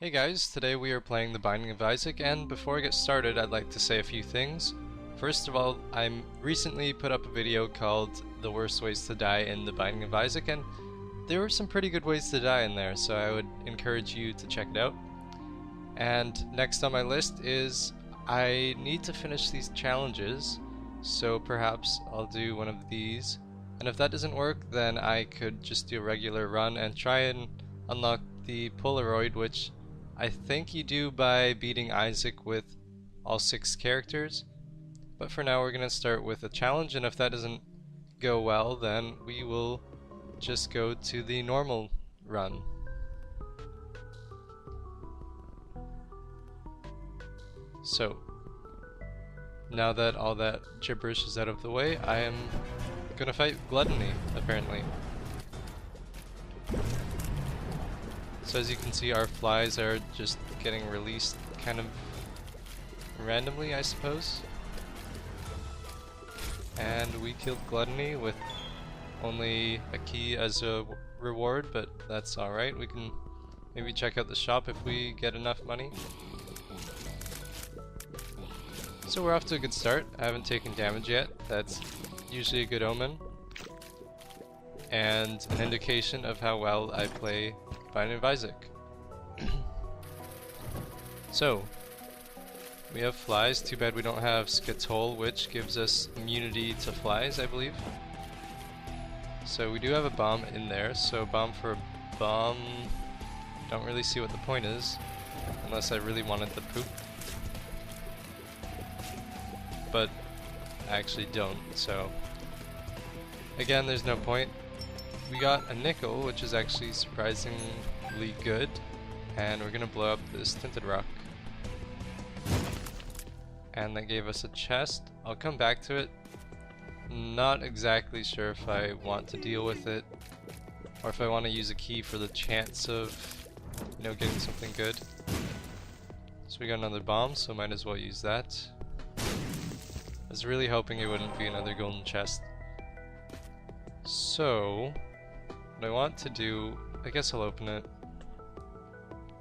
Hey guys, today we are playing The Binding of Isaac, and before I get started I'd like to say a few things. First of all, I recently put up a video called The Worst Ways to Die in The Binding of Isaac, and there were some pretty good ways to die in there, so I would encourage you to check it out. And next on my list is I need to finish these challenges, so perhaps I'll do one of these. And if that doesn't work, then I could just do a regular run and try and unlock the Polaroid, which I think you do by beating Isaac with all 6 characters. But for now we're going to start with a challenge, and if that doesn't go well, then we will just go to the normal run. So, now that all that gibberish is out of the way, I am gonna fight Gluttony, apparently. So as you can see, our flies are just getting released kind of randomly, I suppose. And we killed Gluttony with only a key as a reward, but that's alright. We can maybe check out the shop if we get enough money. So we're off to a good start. I haven't taken damage yet. That's usually a good omen, and an indication of how well I play Binding of Isaac. So, we have flies. Too bad we don't have Skitole, which gives us immunity to flies, I believe. So we do have a bomb in there, so bomb for a bomb. Don't really see what the point is, unless I really wanted the poop. But I actually don't, so again, there's no point. We got a nickel, which is actually surprisingly good, and we're gonna blow up this tinted rock. And that gave us a chest. I'll come back to it. Not exactly sure if I want to deal with it, or if I want to use a key for the chance of, getting something good. So we got another bomb, so might as well use that. I was really hoping it wouldn't be another golden chest. So, what I want to do, I guess I'll open it.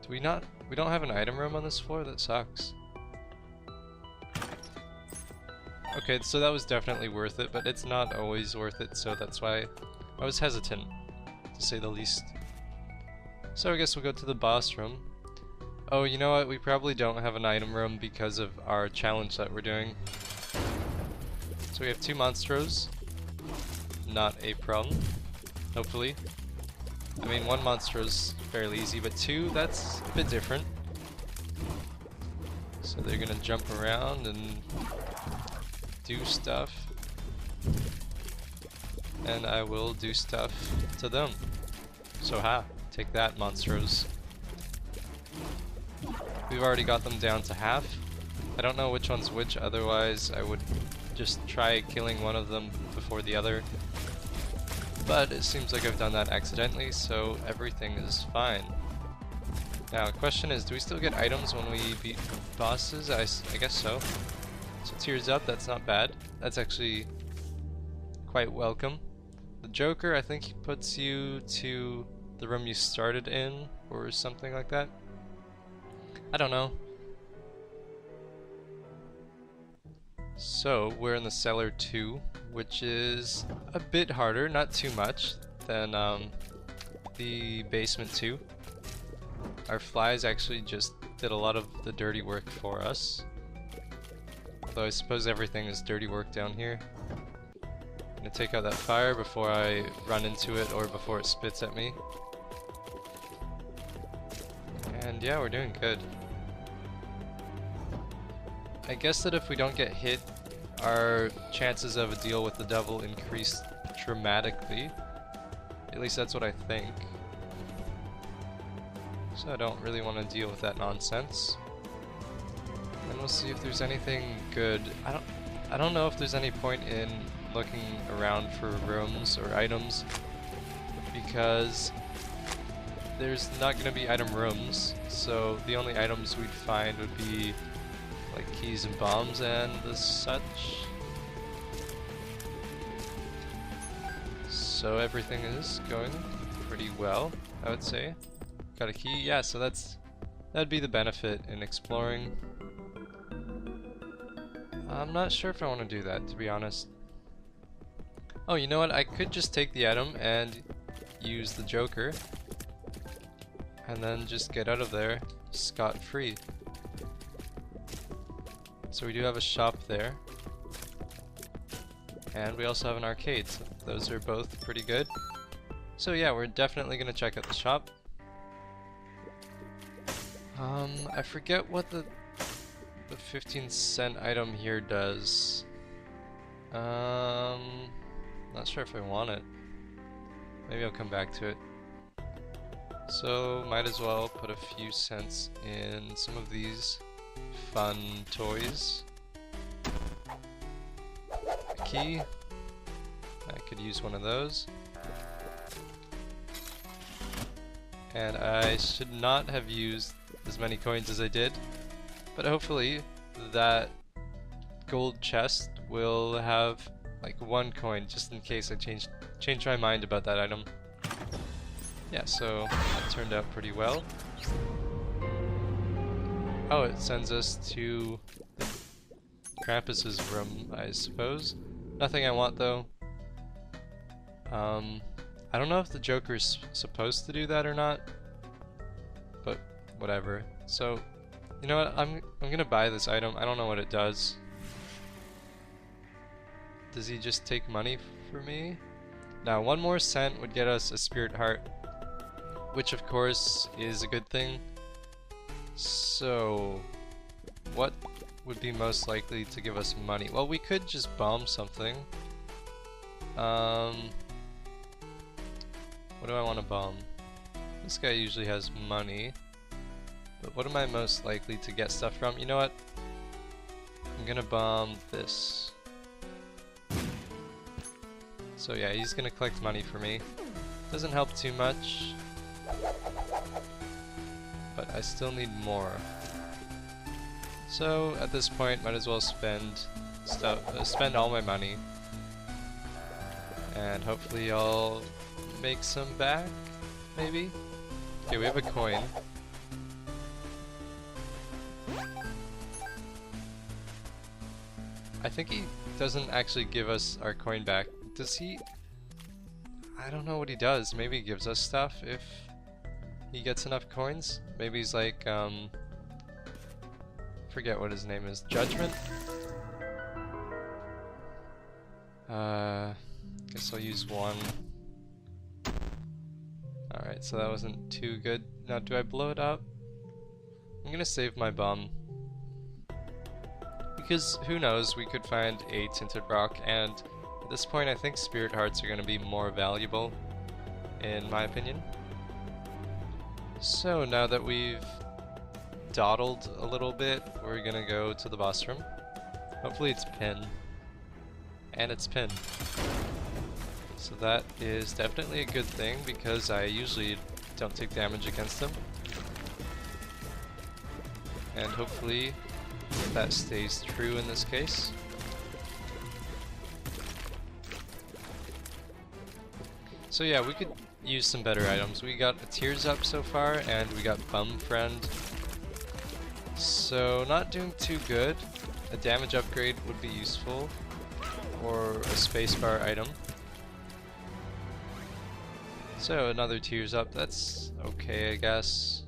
Do we not? We don't have an item room on this floor? That sucks. Okay, so that was definitely worth it, but it's not always worth it, so that's why I was hesitant, to say the least. So I guess we'll go to the boss room. Oh, you know what? We probably don't have an item room because of our challenge that we're doing. So we have 2 monstros. Not a problem, hopefully. I mean, 1 monstro's fairly easy, but 2, that's a bit different. So they're gonna jump around and do stuff. And I will do stuff to them. So take that, monstros. We've already got them down to half. I don't know which one's which, otherwise I would just try killing one of them before the other. But it seems like I've done that accidentally, so everything is fine. Now, the question is, do we still get items when we beat bosses? I guess so. So tears up, that's not bad. That's actually quite welcome. The Joker, I think he puts you to the room you started in, or something like that. I don't know. So, we're in the cellar 2, which is a bit harder, not too much, than the basement 2. Our flies actually just did a lot of the dirty work for us. Although I suppose everything is dirty work down here. I'm gonna take out that fire before I run into it or before it spits at me. And yeah, we're doing good. I guess that if we don't get hit, our chances of a deal with the devil increase dramatically. At least that's what I think. So I don't really want to deal with that nonsense. And we'll see if there's anything good. I don't know if there's any point in looking around for rooms or items, because there's not going to be item rooms, so the only items we'd find would be like keys and bombs and the such. So everything is going pretty well, I would say. Got a key, yeah, so that's That'd be the benefit in exploring. I'm not sure if I want to do that, to be honest. Oh, you know what? I could just take the item and use the Joker and then just get out of there scot-free. So we do have a shop there. And we also have an arcade, so those are both pretty good. So yeah, we're definitely gonna check out the shop. I forget what the 15-cent item here does. Not sure if I want it. Maybe I'll come back to it. So might as well put a few cents in some of these fun toys. A key. I could use one of those. And I should not have used as many coins as I did, but hopefully that gold chest will have like 1 coin just in case I change my mind about that item. Yeah, so that turned out pretty well. Oh, it sends us to Krampus's room, I suppose. Nothing I want though. I don't know if the Joker's supposed to do that or not, but whatever. So, you know what? I'm gonna buy this item. I don't know what it does. Does he just take money for me? Now, 1 more cent would get us a spirit heart, which of course is a good thing. So, what would be most likely to give us money? Well, we could just bomb something. What do I want to bomb? This guy usually has money, but what am I most likely to get stuff from? You know what? I'm gonna bomb this. So yeah, he's gonna collect money for me. Doesn't help too much, but I still need more. So at this point, might as well spend all my money, and hopefully I'll make some back, maybe? Okay, we have a coin. I think he doesn't actually give us our coin back. Does he? I don't know what he does. Maybe he gives us stuff if he gets enough coins. Maybe he's like, forget what his name is. Judgment? Guess I'll use 1. Alright, so that wasn't too good. Now, do I blow it up? I'm gonna save my bomb. Because, who knows, we could find a tinted rock, and at this point I think spirit hearts are gonna be more valuable, in my opinion. So, now that we've dawdled a little bit, we're gonna go to the boss room. Hopefully it's Pin. And it's Pin. So that is definitely a good thing, because I usually don't take damage against him. And hopefully that stays true in this case. So yeah, we could use some better items. We got a Tears Up so far, and we got Bum Friend. So not doing too good. A damage upgrade would be useful, or a spacebar item. So another Tears Up, that's okay I guess.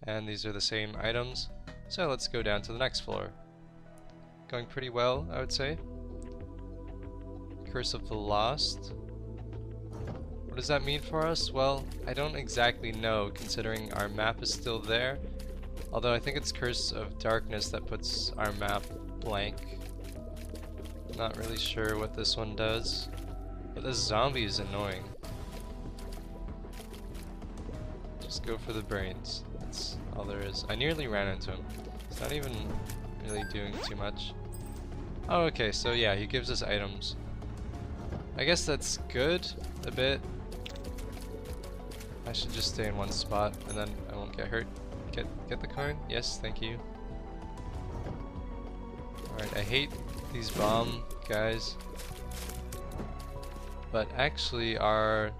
And these are the same items. So let's go down to the next floor. Going pretty well, I would say. Curse of the Lost. What does that mean for us? Well, I don't exactly know, considering our map is still there. Although I think it's Curse of Darkness that puts our map blank. Not really sure what this one does. But this zombie is annoying. Just go for the brains. That's all there is. I nearly ran into him. He's not even really doing too much. Oh, okay, so yeah, he gives us items. I guess that's good, a bit. I should just stay in one spot, and then I won't get hurt. Get the coin? Yes, thank you. Alright, I hate these bomb guys. But actually I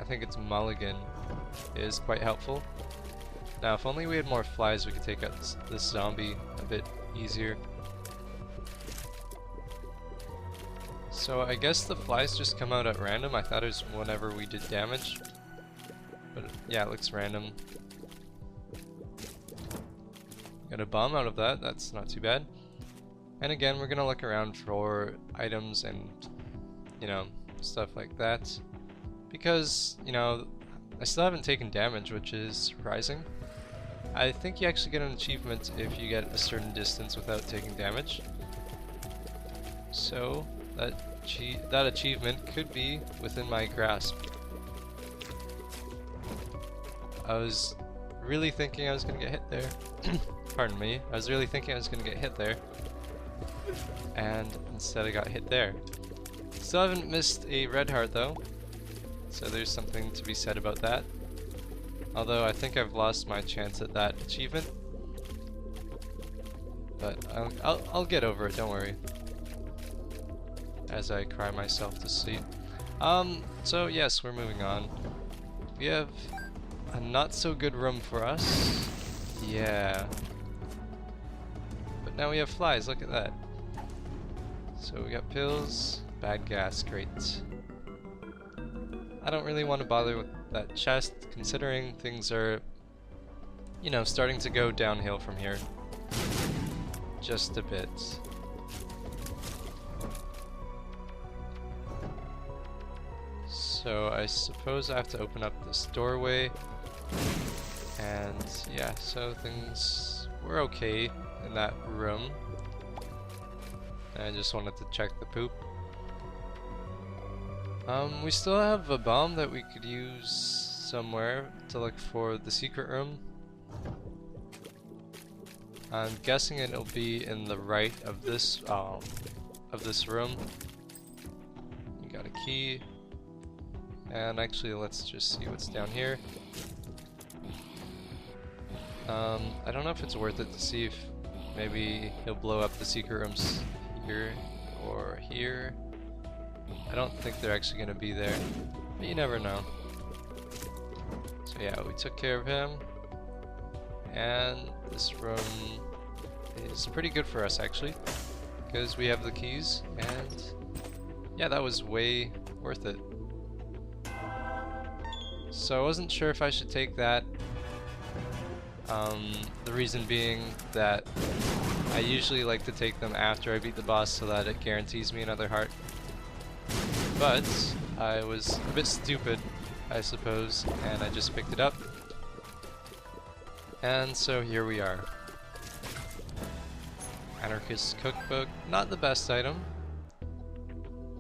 think it's Mulligan is quite helpful. Now, if only we had more flies, we could take out this zombie a bit easier. So I guess the flies just come out at random. I thought it was whenever we did damage. But yeah, it looks random. Got a bomb out of that, that's not too bad. And again, we're gonna look around for items and, you know, stuff like that. Because, you know, I still haven't taken damage, which is surprising. I think you actually get an achievement if you get a certain distance without taking damage. So, that achievement could be within my grasp. I was really thinking I was gonna get hit there. Pardon me. I was really thinking I was gonna get hit there. And instead I got hit there. Still haven't missed a red heart though. So there's something to be said about that. Although I think I've lost my chance at that achievement. But I'll get over it, don't worry. As I cry myself to sleep. So yes, we're moving on. We have a not so good room for us. Yeah. But now we have flies, look at that. So we got pills, bad gas, great. I don't really want to bother with that chest, considering things are, you know, starting to go downhill from here. Just a bit. So I suppose I have to open up this doorway. And yeah, so things were okay in that room. I just wanted to check the poop. We still have a bomb that we could use somewhere to look for the secret room. I'm guessing it'll be in the right of this room. We got a key. And actually, let's just see what's down here. I don't know if it's worth it to see if maybe he'll blow up the secret rooms here or here. I don't think they're actually going to be there, but you never know. So yeah, we took care of him. And this room is pretty good for us actually, because we have the keys, and yeah, that was way worth it. So I wasn't sure if I should take that. The reason being that I usually like to take them after I beat the boss so that it guarantees me another heart. But I was a bit stupid, I suppose, and I just picked it up. And so here we are. Anarchist Cookbook, not the best item,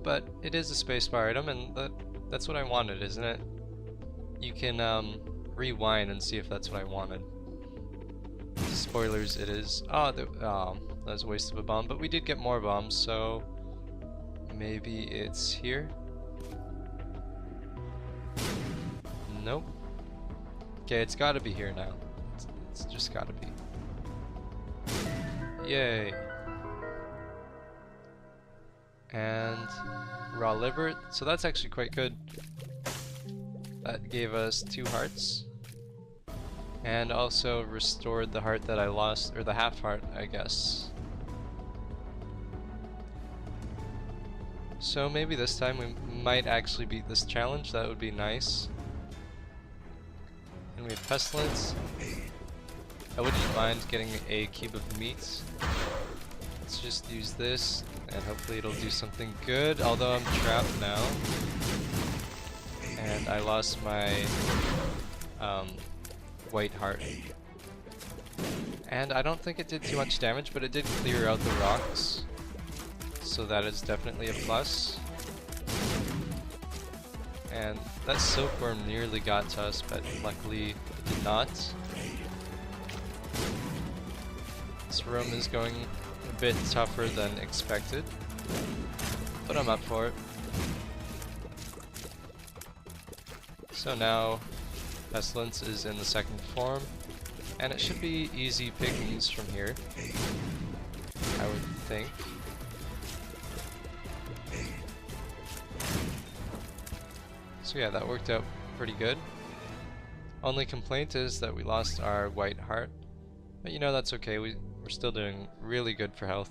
but it is a spacebar item, and that's what I wanted, isn't it? You can rewind and see if that's what I wanted. Spoilers, it is. Oh, that was a waste of a bomb, but we did get more bombs, so maybe it's here? Nope. Okay, it's gotta be here now. It's just gotta be. Yay. And raw liver, so that's actually quite good. That gave us 2 hearts. And also restored the heart that I lost, or the half heart, I guess. So maybe this time we might actually beat this challenge, that would be nice. And we have pestilence. I wouldn't mind getting a cube of meat. Let's just use this, and hopefully it'll do something good, although I'm trapped now. And I lost my white heart. And I don't think it did too much damage, but it did clear out the rocks. So that is definitely a plus. And that silkworm nearly got to us, but luckily it did not. This room is going a bit tougher than expected, but I'm up for it. So now Pestilence is in the second form, and it should be easy pickings from here, I would think. So yeah, that worked out pretty good. Only complaint is that we lost our white heart. But you know, that's okay, we're still doing really good for health.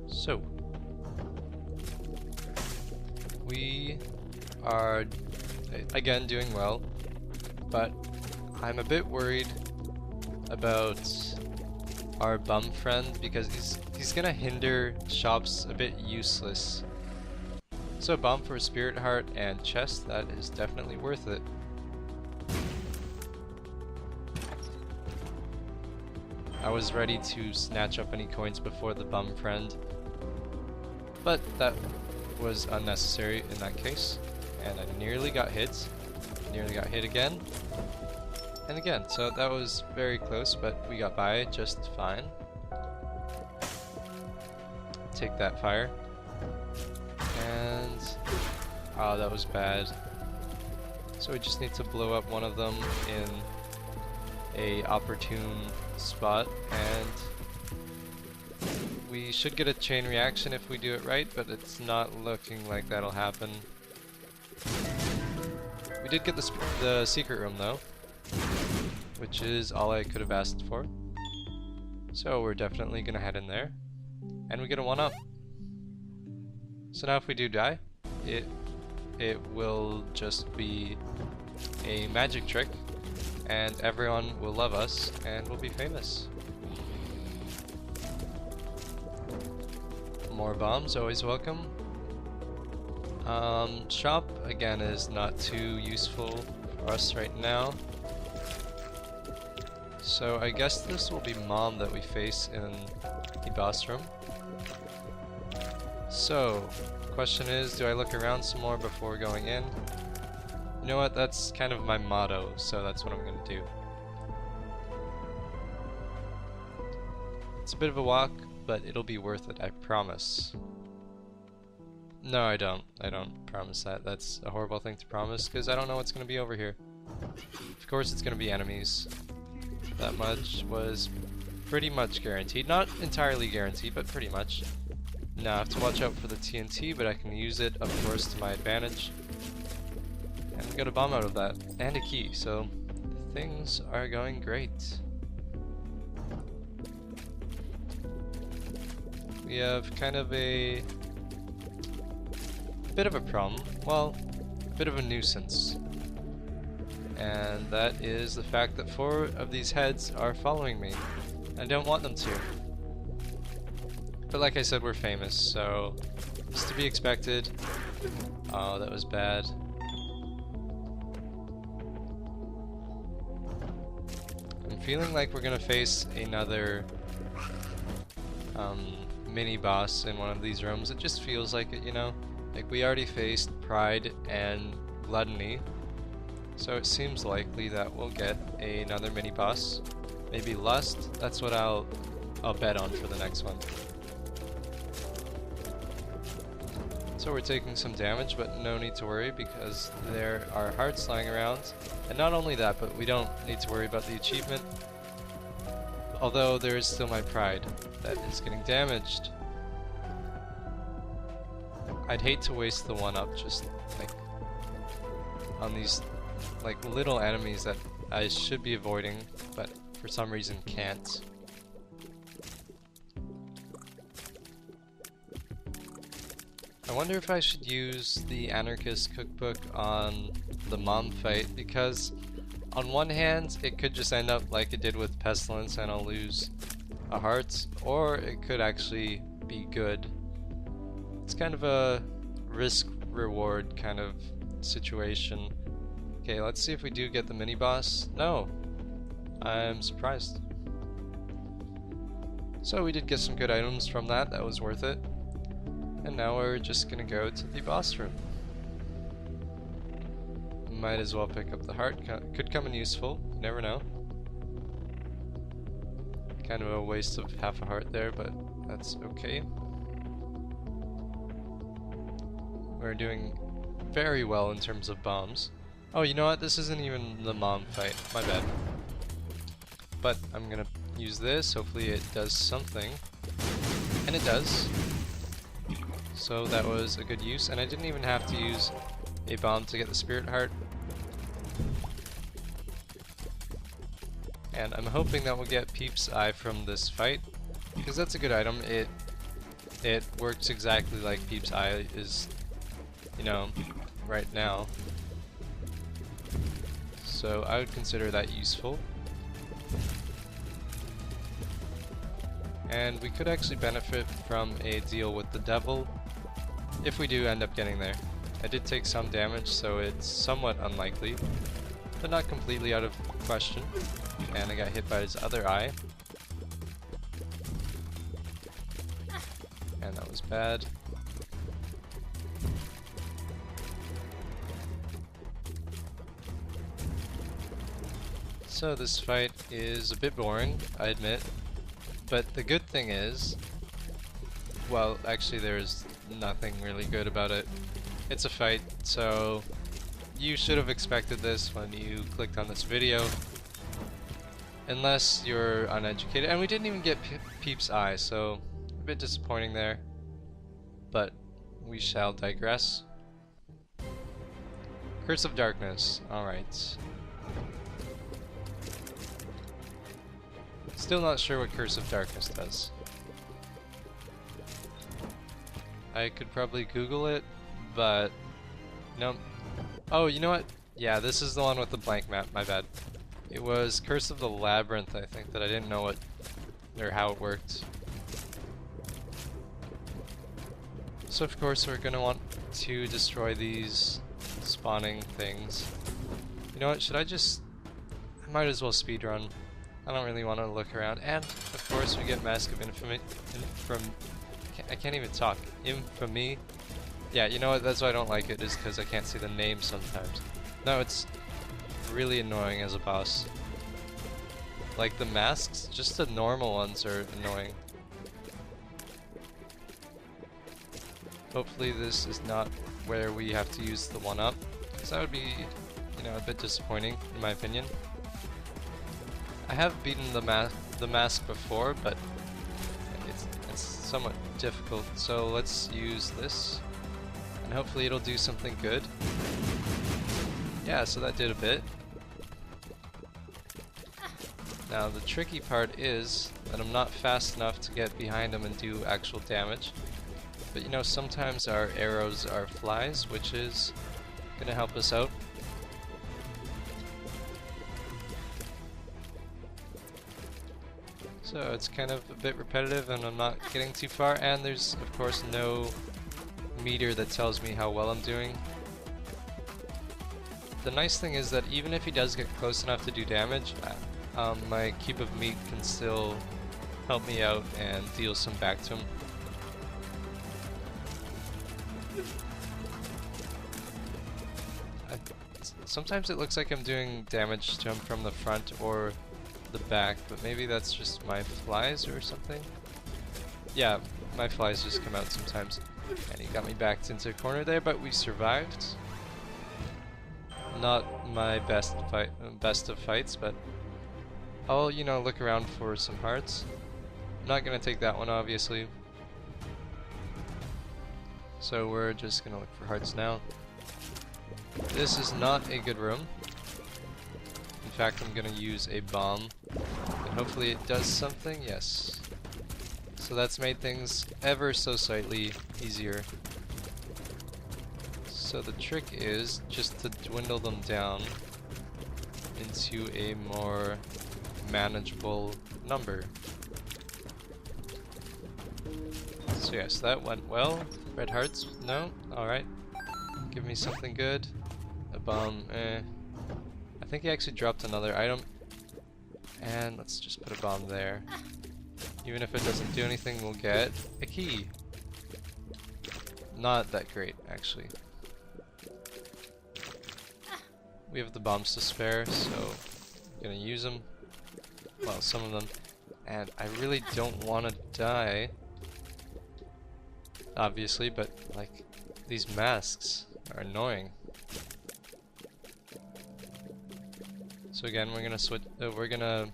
So, we are, again, doing well, but I'm a bit worried about our bum friend because he's gonna hinder shops a bit useless. So bomb for spirit heart and chest, that is definitely worth it. I was ready to snatch up any coins before the bum friend, but that was unnecessary in that case, and I nearly got hit again, and again, so that was very close, but we got by just fine. Take that fire. And oh, that was bad. So we just need to blow up one of them in a opportune spot, and we should get a chain reaction if we do it right, but it's not looking like that'll happen. We did get the secret room though, which is all I could have asked for. So we're definitely gonna head in there, and we get a 1-up. So now if we do die, it will just be a magic trick, and everyone will love us, and we'll be famous. More bombs, always welcome. Shop, again, is not too useful for us right now. So I guess this will be Mom that we face in the boss room. So, question is, do I look around some more before going in? You know what, that's kind of my motto, so that's what I'm going to do. It's a bit of a walk, but it'll be worth it, I promise. No, I don't promise that. That's a horrible thing to promise, because I don't know what's going to be over here. Of course it's going to be enemies. That much was pretty much guaranteed. Not entirely guaranteed, but pretty much. Now I have to watch out for the TNT, but I can use it, of course, to my advantage. And we got a bomb out of that, and a key, so things are going great. We have kind of a bit of a problem, well, a bit of a nuisance. And that is the fact that 4 of these heads are following me. I don't want them to. But like I said, we're famous, so it's to be expected. Oh, that was bad. I'm feeling like we're gonna face another mini boss in one of these rooms. It just feels like it, you know? Like we already faced Pride and Gluttony, so it seems likely that we'll get another mini boss. Maybe Lust. That's what I'll bet on for the next one. So we're taking some damage, but no need to worry because there are hearts lying around. And not only that, but we don't need to worry about the achievement. Although there is still my pride that is getting damaged. I'd hate to waste the 1-up just like on these like little enemies that I should be avoiding, but for some reason can't. I wonder if I should use the Anarchist cookbook on the Mom fight, because on one hand it could just end up like it did with Pestilence and I'll lose a heart, or it could actually be good. It's kind of a risk-reward kind of situation. Okay, let's see if we do get the mini-boss. No! I'm surprised. So we did get some good items from that, that was worth it. And now we're just gonna go to the boss room. Might as well pick up the heart, could come in useful, you never know. Kind of a waste of half a heart there, but that's okay. We're doing very well in terms of bombs. Oh, you know what? This isn't even the Mom fight. My bad. But I'm gonna use this. Hopefully it does something. And it does. So that was a good use. And I didn't even have to use a bomb to get the spirit heart. And I'm hoping that we'll get Peep's Eye from this fight, because that's a good item. It works exactly like Peep's Eye is, you know, right now. So I would consider that useful. And we could actually benefit from a deal with the devil, if we do end up getting there. I did take some damage, so it's somewhat unlikely, but not completely out of question. And I got hit by his other eye. And that was bad. So this fight is a bit boring, I admit. But the good thing is, well, actually there's nothing really good about it. It's a fight, so you should have expected this when you clicked on this video. Unless you're uneducated. And we didn't even get Peep's Eye, so a bit disappointing there. But we shall digress. Curse of Darkness, alright. Still not sure what Curse of Darkness does. I could probably Google it, but no. Oh, you know what? Yeah, this is the one with the blank map, my bad. It was Curse of the Labyrinth, I think, that I didn't know what or how it worked. So of course we're gonna want to destroy these spawning things. You know what, should I might as well speedrun. I don't really want to look around. And of course we get Mask of Infamy I can't even talk. Infamy. Yeah, you know what, that's why I don't like it, is because I can't see the name sometimes. No, it's really annoying as a boss. Like the masks, just the normal ones are annoying. Hopefully this is not where we have to use the 1-up, because that would be, you know, a bit disappointing in my opinion. I have beaten the mask before, but it's somewhat difficult, so let's use this, and hopefully it'll do something good. Yeah, so that did a bit. Now the tricky part is that I'm not fast enough to get behind him and do actual damage. But you know, sometimes our arrows are flies, which is gonna help us out. So it's kind of a bit repetitive and I'm not getting too far, and there's of course no meter that tells me how well I'm doing. The nice thing is that even if he does get close enough to do damage, my cube of meat can still help me out and deal some back to him. Sometimes it looks like I'm doing damage to him from the front or the back, but maybe that's just my flies or something. Yeah, my flies just come out sometimes. And he got me backed into a corner there, but we survived. Not my best of fights, but I'll, you know, look around for some hearts. I'm not gonna take that one, obviously. So we're just gonna look for hearts now. This is not a good room. In fact, I'm gonna use a bomb, and hopefully it does something. Yes. So that's made things ever so slightly easier. So the trick is just to dwindle them down into a more manageable number. So yes, that went well. Red hearts? No? Alright. Give me something good. A bomb, I think he actually dropped another item. And let's just put a bomb there. Even if it doesn't do anything, we'll get a key. Not that great, actually. We have the bombs to spare, so I'm gonna use them. Well, some of them. And I really don't want to die, obviously, but like, these masks are annoying. So again, we're gonna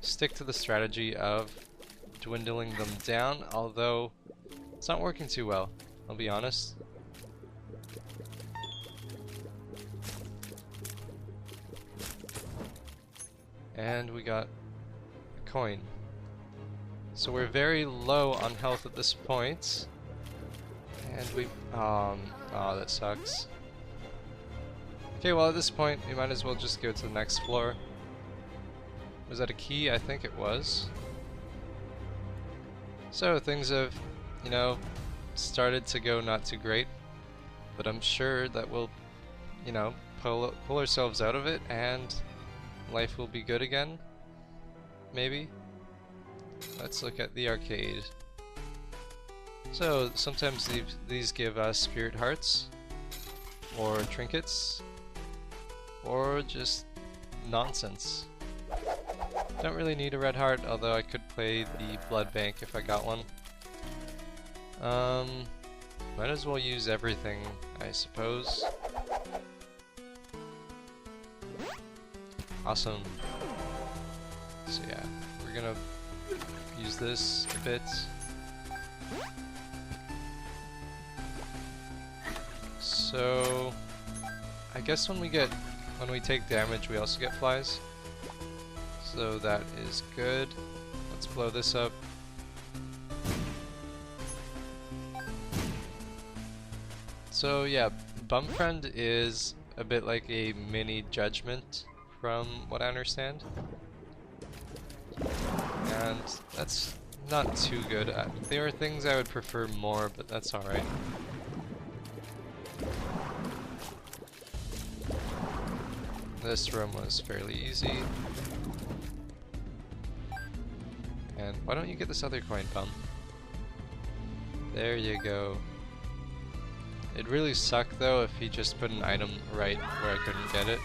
stick to the strategy of dwindling them down, although it's not working too well, I'll be honest. And we got a coin. So we're very low on health at this point. And we... oh, that sucks. Okay, well at this point, we might as well just go to the next floor. Was that a key? I think it was. So things have, you know, started to go not too great. But I'm sure that we'll, you know, pull ourselves out of it and life will be good again. Maybe? Let's look at the arcade. So sometimes these give us spirit hearts, or trinkets, or just nonsense. Don't really need a red heart, although I could play the blood bank if I got one. Might as well use everything, I suppose. Awesome. So yeah, we're gonna use this a bit. So I guess when we take damage we also get flies. So that is good. Let's blow this up. So yeah, Bum Friend is a bit like a mini judgment from what I understand. And that's not too good. There are things I would prefer more, but that's alright. This room was fairly easy. And why don't you get this other coin, Bum? There you go. It'd really suck though if he just put an item right where I couldn't get it.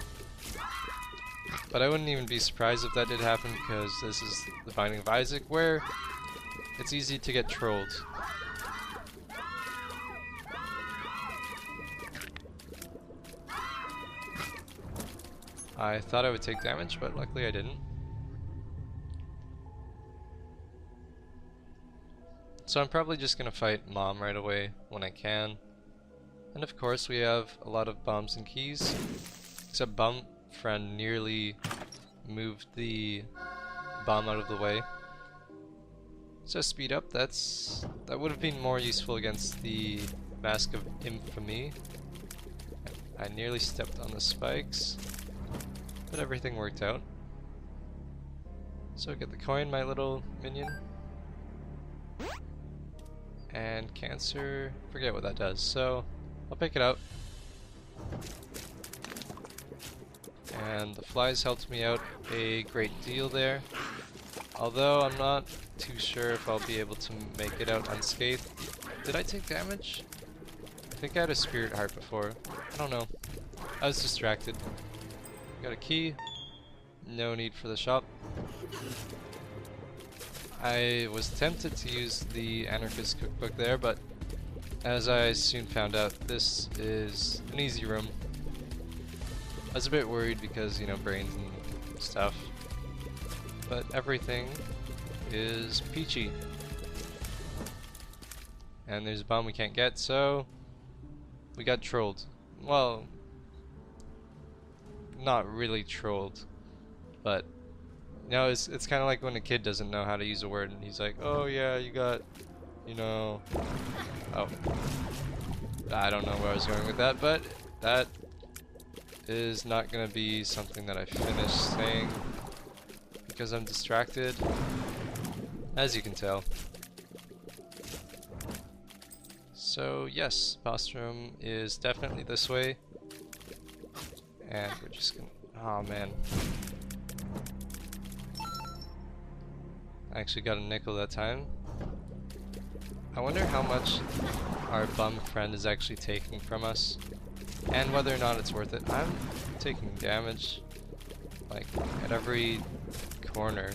But I wouldn't even be surprised if that did happen, because this is the Binding of Isaac, where it's easy to get trolled. I thought I would take damage, but luckily I didn't. So I'm probably just gonna fight Mom right away when I can. And of course we have a lot of bombs and keys, except Bum Friend nearly moved the bomb out of the way. So speed up, that would have been more useful against the Mask of Infamy. I nearly stepped on the spikes, but everything worked out. So get the coin, my little minion. And cancer, forget what that does, so I'll pick it up. And the flies helped me out a great deal there. Although I'm not too sure if I'll be able to make it out unscathed. Did I take damage? I think I had a spirit heart before. I don't know. I was distracted. Got a key. No need for the shop. I was tempted to use the Anarchist Cookbook there, but as I soon found out, this is an easy room. I was a bit worried because, you know, brains and stuff, but everything is peachy. And there's a bomb we can't get, so we got trolled. Well, not really trolled, but you know, it's kind of like when a kid doesn't know how to use a word and he's like, oh yeah, you got, you know, oh, I don't know where I was going with that, but that is not going to be something that I finish saying because I'm distracted, as you can tell. So yes, boss room is definitely this way, and we're just gonna, oh man, I actually got a nickel that time. I wonder how much our Bum Friend is actually taking from us, and whether or not it's worth it. I'm taking damage, like, at every corner.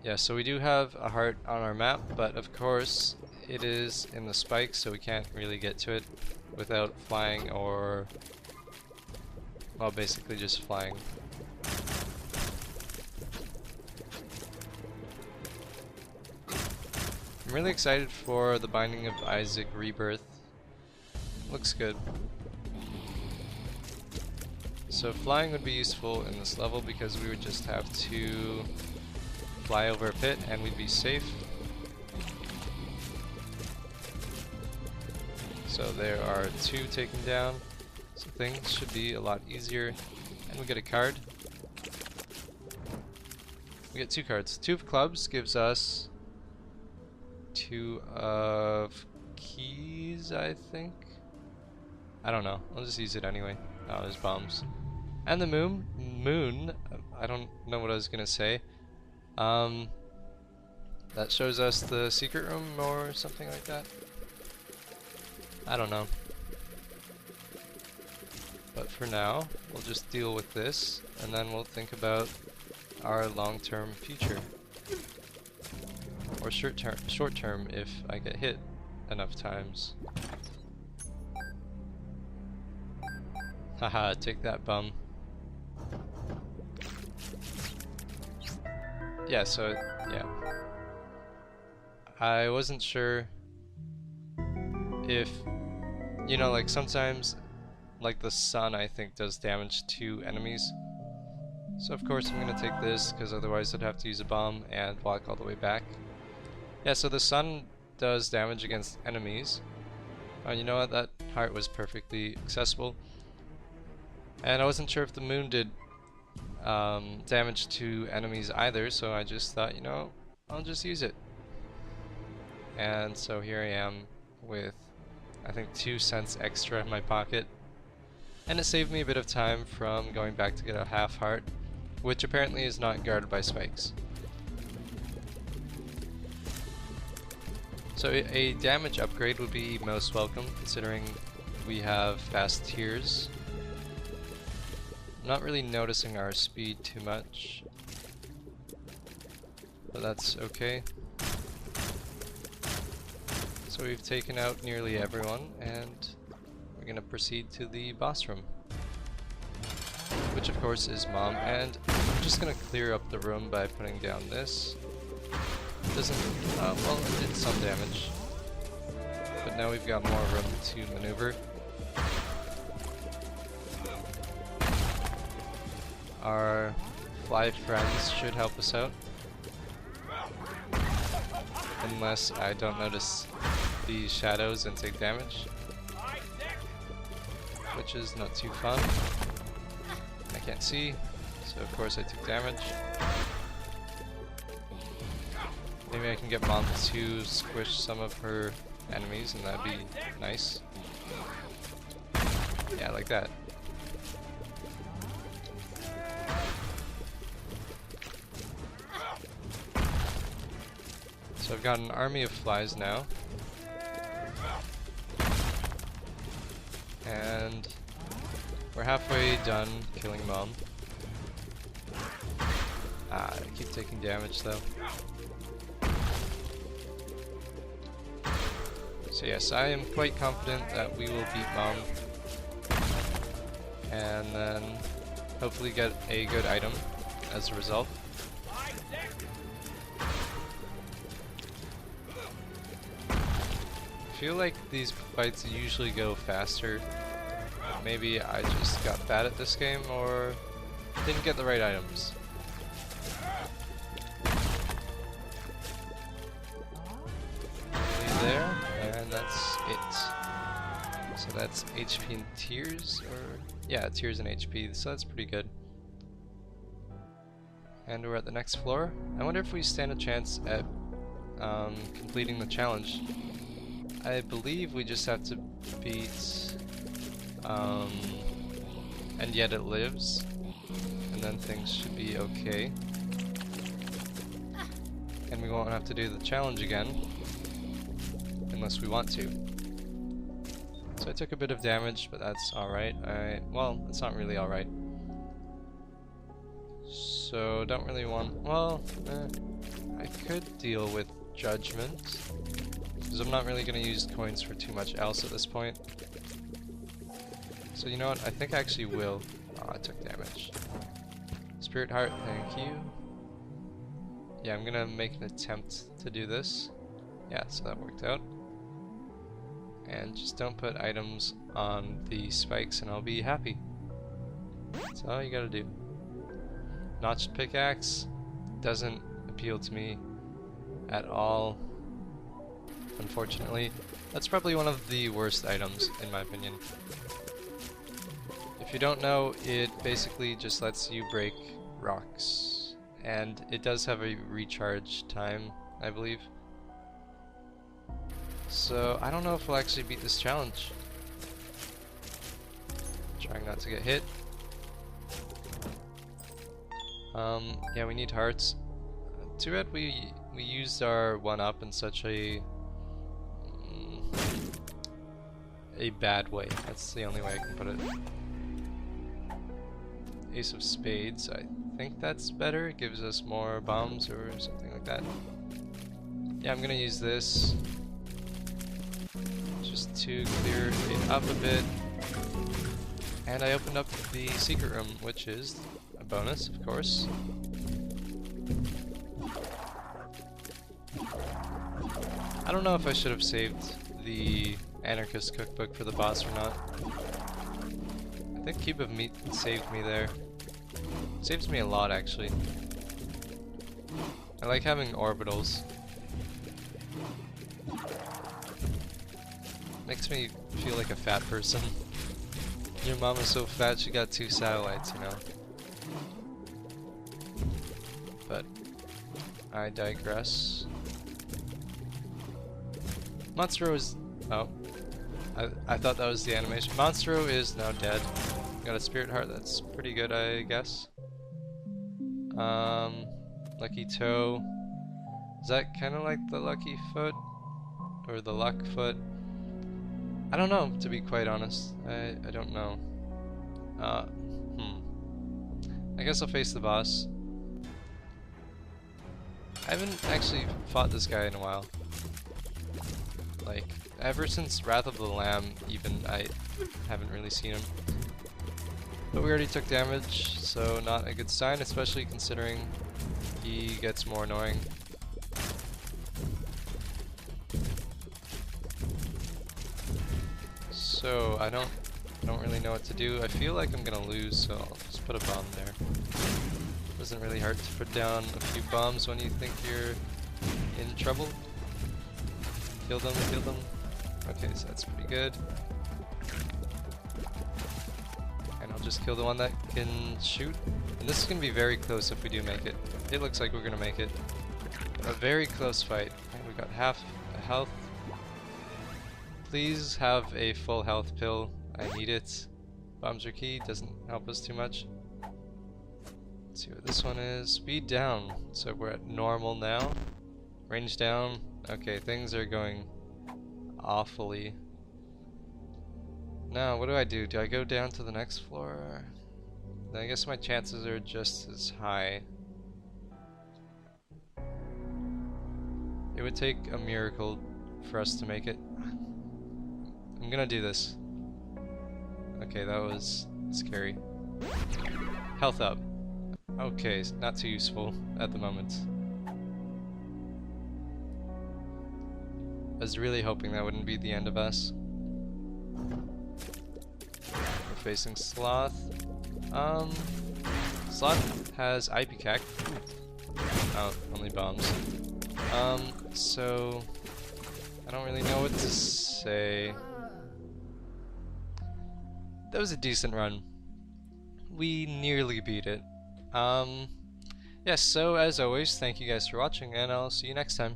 Yeah, so we do have a heart on our map, but of course it is in the spikes, so we can't really get to it without flying or, well, basically just flying. I'm really excited for the Binding of Isaac Rebirth. Looks good. So flying would be useful in this level because we would just have to fly over a pit and we'd be safe. So there are 2 taken down, so things should be a lot easier. And we get a card. We get 2 cards. 2 of clubs gives us 2 of keys, I think. I don't know. I'll just use it anyway. Oh, there's bombs. And the moon. I don't know what I was gonna say. That shows us the secret room or something like that. I don't know. But for now, we'll just deal with this, and then we'll think about our long-term future. Or short-term if I get hit enough times. Haha, take that, bum. Yeah, so, yeah. I wasn't sure if, you know, like sometimes, like the sun, I think, does damage to enemies. So of course I'm gonna take this, because otherwise I'd have to use a bomb and walk all the way back. Yeah, so the sun does damage against enemies. Oh, you know what? That heart was perfectly accessible. And I wasn't sure if the moon did damage to enemies either, so I just thought, you know, I'll just use it. And so here I am with, I think, 2 cents extra in my pocket. And it saved me a bit of time from going back to get a half heart, which apparently is not guarded by spikes. So a damage upgrade would be most welcome, considering we have fast tiers. I'm not really noticing our speed too much, but that's okay. So we've taken out nearly everyone, and we're gonna proceed to the boss room, which of course is Mom. And I'm just gonna clear up the room by putting down this. It doesn't, well, it did some damage, but now we've got more room to maneuver. Our fly friends should help us out, unless I don't notice the shadows and take damage, which is not too fun. I can't see, so of course I took damage. Maybe I can get Mom to squish some of her enemies, and that'd be nice. Yeah, like that. So I've got an army of flies now. And we're halfway done killing Mom. I keep taking damage though. So yes, I am quite confident that we will beat Mom. And then hopefully get a good item as a result. I feel like these fights usually go faster. Maybe I just got bad at this game or didn't get the right items. There, and that's it. So that's HP and tiers, or yeah, tiers and HP, so that's pretty good. And we're at the next floor. I wonder if we stand a chance at completing the challenge. I believe we just have to beat and yet it lives, and then things should be okay. And we won't have to do the challenge again, unless we want to. So I took a bit of damage, but that's alright. Well, it's not really alright. So don't really want, well, I could deal with Judgment, because I'm not really going to use coins for too much else at this point. So you know what, I think I actually will. Oh, I took damage. Spirit Heart, thank you. Yeah, I'm gonna make an attempt to do this. Yeah, so that worked out. And just don't put items on the spikes and I'll be happy. That's all you gotta do. Notched pickaxe doesn't appeal to me at all, unfortunately. That's probably one of the worst items, in my opinion. If you don't know, it basically just lets you break rocks. And it does have a recharge time, I believe. So, I don't know if we'll actually beat this challenge. Trying not to get hit. Yeah, we need hearts. Too bad we used our 1-up in such a bad way. That's the only way I can put it. Ace of spades, I think that's better. It gives us more bombs or something like that. Yeah, I'm gonna use this just to clear it up a bit. And I opened up the secret room, which is a bonus, of course. I don't know if I should have saved the Anarchist cookbook for the boss or not. I think Cube of Meat saved me there. Saves me a lot, actually. I like having orbitals. Makes me feel like a fat person. Your mom is so fat she got 2 satellites, you know. But I digress. Monstro is... oh. I thought that was the animation. Monstro is now dead. Got a spirit heart, that's pretty good, I guess. Lucky toe. Is that kind of like the lucky foot? Or the luck foot? I don't know, to be quite honest. I don't know. I guess I'll face the boss. I haven't actually fought this guy in a while. Like, ever since Wrath of the Lamb, even, I haven't really seen him. But we already took damage, so not a good sign, especially considering he gets more annoying. So I don't really know what to do. I feel like I'm gonna lose, so I'll just put a bomb there. Doesn't really hurt to put down a few bombs when you think you're in trouble. Kill them, kill them. Okay, so that's pretty good. And I'll just kill the one that can shoot. And this is gonna be very close if we do make it. It looks like we're gonna make it. A very close fight. And we got half a health. Please have a full health pill. I need it. Bombs are key, doesn't help us too much. Let's see what this one is. Speed down. So we're at normal now. Range down. Okay, things are going awfully. Now, what do? Do I go down to the next floor? Then I guess my chances are just as high. It would take a miracle for us to make it. I'm gonna do this. Okay, that was scary. Health up. Okay, not too useful at the moment. I was really hoping that wouldn't be the end of us. We're facing Sloth. Sloth has Ipecac. Oh, only bombs. So I don't really know what to say. That was a decent run. We nearly beat it. Yes, so as always, thank you guys for watching, and I'll see you next time.